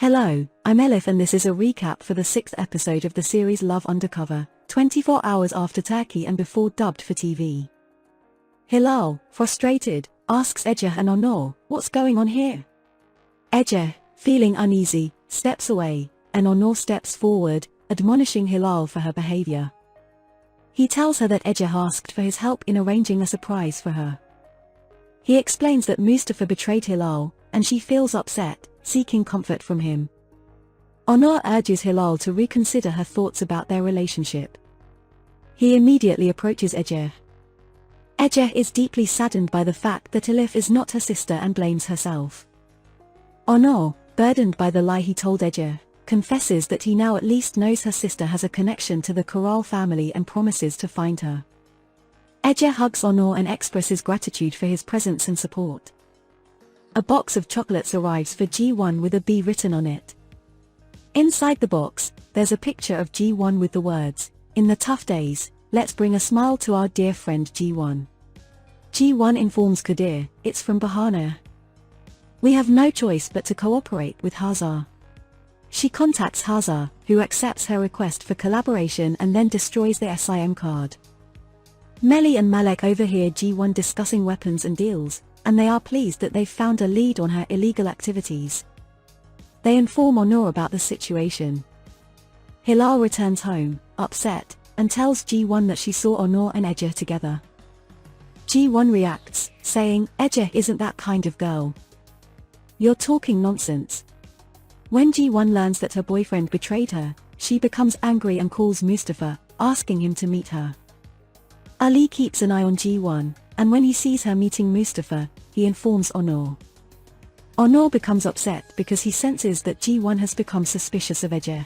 Hello, I'm Elif and this is a recap for the 6th episode of the series Love Undercover, 24 hours after Turkey and before dubbed for TV. Hilal, frustrated, asks Ece and Onur, "What's going on here?" Ece, feeling uneasy, steps away, and Onur steps forward, admonishing Hilal for her behavior. He tells her that Ece asked for his help in arranging a surprise for her. He explains that Mustafa betrayed Hilal, and she feels upset, seeking comfort from him. Onur urges Hilal to reconsider her thoughts about their relationship. He immediately approaches Ece. Ece is deeply saddened by the fact that Elif is not her sister and blames herself. Onur, burdened by the lie he told Ece, confesses that he now at least knows her sister has a connection to the Koral family and promises to find her. Ece hugs Onur and expresses gratitude for his presence and support. A box of chocolates arrives for G1 with a B written on it. Inside the box, there's a picture of G1 with the words, "In the tough days, let's bring a smile to our dear friend G1. G1 informs Kadir, "It's from Bahana. We have no choice but to cooperate with Hazar." She contacts Hazar, who accepts her request for collaboration and then destroys the SIM card. Melih and Malek overhear G1 discussing weapons and deals, and they are pleased that they've found a lead on her illegal activities. They inform Onur about the situation. Hilal returns home, upset, and tells G1 that she saw Onur and Ece together. G1 reacts, saying, "Ece isn't that kind of girl. You're talking nonsense." When G1 learns that her boyfriend betrayed her, she becomes angry and calls Mustafa, asking him to meet her. Ali keeps an eye on G1, and when he sees her meeting Mustafa, he informs Onur. Onur becomes upset because he senses that G1 has become suspicious of Ece.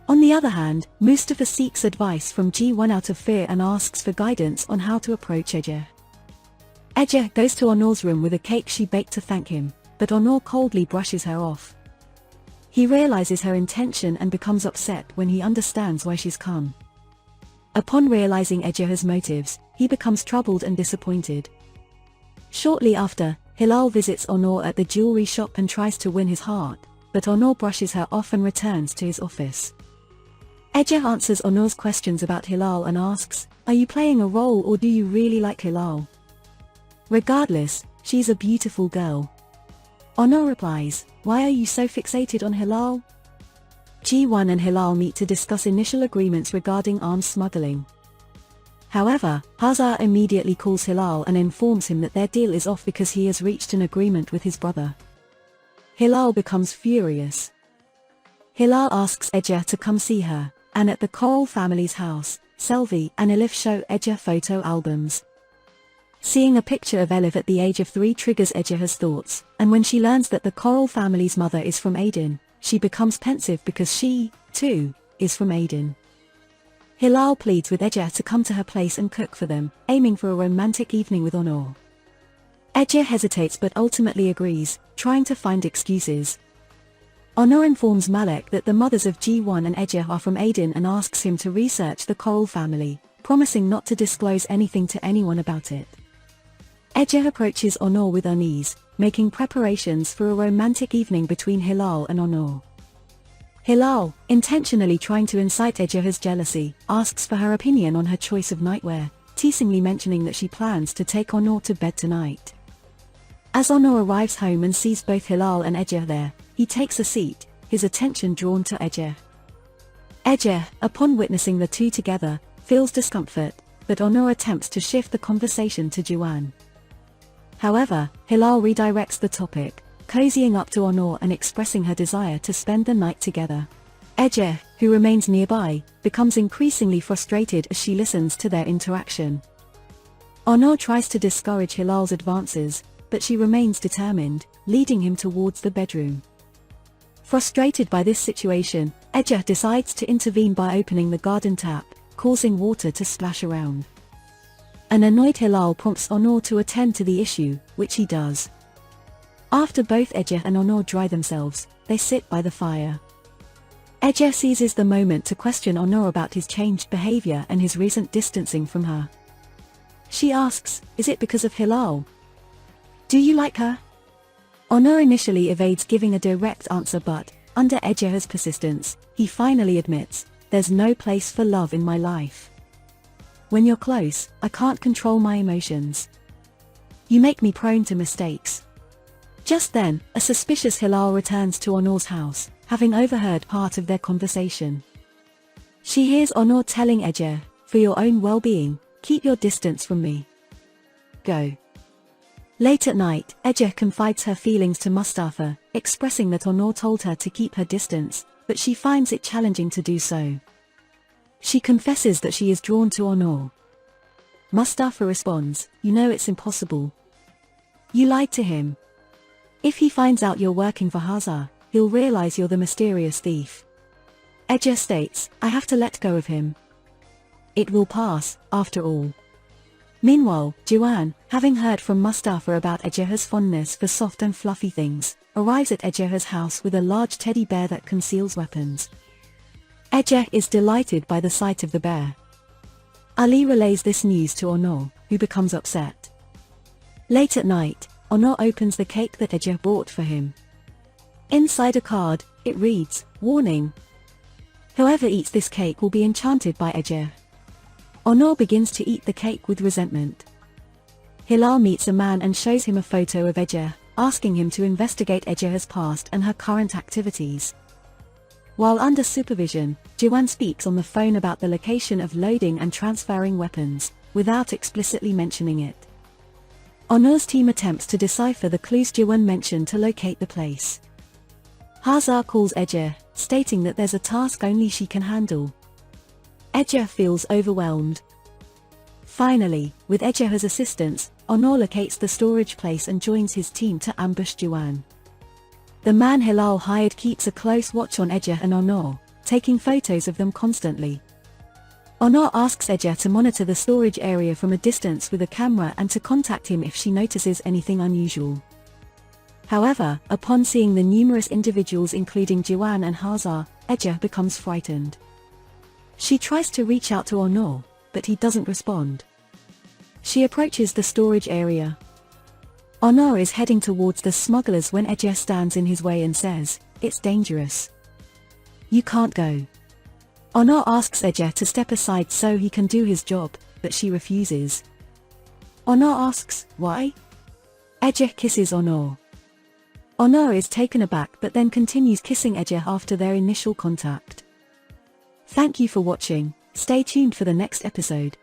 On the other hand, Mustafa seeks advice from G1 out of fear and asks for guidance on how to approach Ece. Ece goes to Onur's room with a cake she baked to thank him, but Onur coldly brushes her off. He realizes her intention and becomes upset when he understands why she's come. Upon realizing Ece's motives, he becomes troubled and disappointed. Shortly after, Hilal visits Onur at the jewelry shop and tries to win his heart, but Onur brushes her off and returns to his office. Ece answers Onur's questions about Hilal and asks, "Are you playing a role or do you really like Hilal? Regardless, she's a beautiful girl." Onur replies, "Why are you so fixated on Hilal?" G1 and Hilal meet to discuss initial agreements regarding arms smuggling. However, Hazar immediately calls Hilal and informs him that their deal is off because he has reached an agreement with his brother. Hilal becomes furious. Hilal asks Ece to come see her, and at the Koral family's house, Selvi and Elif show Ece photo albums. Seeing a picture of Elif at the age of 3 triggers Ece's thoughts, and when she learns that the Koral family's mother is from Aydin, she becomes pensive because she, too, is from Aydin. Hilal pleads with Ece to come to her place and cook for them, aiming for a romantic evening with Onur. Ece hesitates but ultimately agrees, trying to find excuses. Onur informs Malek that the mothers of G1 and Ece are from Aydin and asks him to research the Koral family, promising not to disclose anything to anyone about it. Ece approaches Onur with unease, making preparations for a romantic evening between Hilal and Onur. Hilal, intentionally trying to incite Ece's jealousy, asks for her opinion on her choice of nightwear, teasingly mentioning that she plans to take Onur to bed tonight. As Onur arrives home and sees both Hilal and Ece there, he takes a seat, his attention drawn to Ece. Ece, upon witnessing the two together, feels discomfort, but Onur attempts to shift the conversation to Juan. However, Hilal redirects the topic, cozying up to Onur and expressing her desire to spend the night together. Ece, who remains nearby, becomes increasingly frustrated as she listens to their interaction. Onur tries to discourage Hilal's advances, but she remains determined, leading him towards the bedroom. Frustrated by this situation, Ece decides to intervene by opening the garden tap, causing water to splash around. An annoyed Hilal prompts Onur to attend to the issue, which he does. After both Ece and Onur dry themselves, they sit by the fire. Ece seizes the moment to question Onur about his changed behavior and his recent distancing from her. She asks, "Is it because of Hilal? Do you like her?" Onur initially evades giving a direct answer, but, under Ece''s persistence, he finally admits, "There's no place for love in my life. When you're close, I can't control my emotions. You make me prone to mistakes." Just then, a suspicious Hilal returns to Onur's house, having overheard part of their conversation. She hears Onur telling Ece, "For your own well-being, keep your distance from me. Go." Late at night, Ece confides her feelings to Mustafa, expressing that Onur told her to keep her distance, but she finds it challenging to do so. She confesses that she is drawn to Onur. Mustafa responds, "You know it's impossible. You lied to him. If he finds out you're working for Hazar, he'll realize you're the mysterious thief." Ece states, "I have to let go of him. It will pass, after all." Meanwhile, Juan, having heard from Mustafa about Ece's fondness for soft and fluffy things, arrives at Ece's house with a large teddy bear that conceals weapons. Ece is delighted by the sight of the bear. Ali relays this news to Onur, who becomes upset. Late at night, Onur opens the cake that Ece bought for him. Inside a card, it reads, "Warning. Whoever eats this cake will be enchanted by Ece." Onur begins to eat the cake with resentment. Hilal meets a man and shows him a photo of Ece, asking him to investigate Ece's past and her current activities. While under supervision, Juan speaks on the phone about the location of loading and transferring weapons, without explicitly mentioning it. Onur's team attempts to decipher the clues Juan mentioned to locate the place. Hazar calls Ece, stating that there's a task only she can handle. Ece feels overwhelmed. Finally, with Ece's assistance, Onur locates the storage place and joins his team to ambush Juan. The man Hilal hired keeps a close watch on Ece and Onur, taking photos of them constantly. Onur asks Ece to monitor the storage area from a distance with a camera and to contact him if she notices anything unusual. However, upon seeing the numerous individuals including Juan and Hazar, Ece becomes frightened. She tries to reach out to Onur, but he doesn't respond. She approaches the storage area. Onur is heading towards the smugglers when Ece stands in his way and says, "It's dangerous. You can't go." Onur asks Ece to step aside so he can do his job, but she refuses. Onur asks, "Why?" Ece kisses Onur. Onur is taken aback but then continues kissing Ece after their initial contact. Thank you for watching. Stay tuned for the next episode.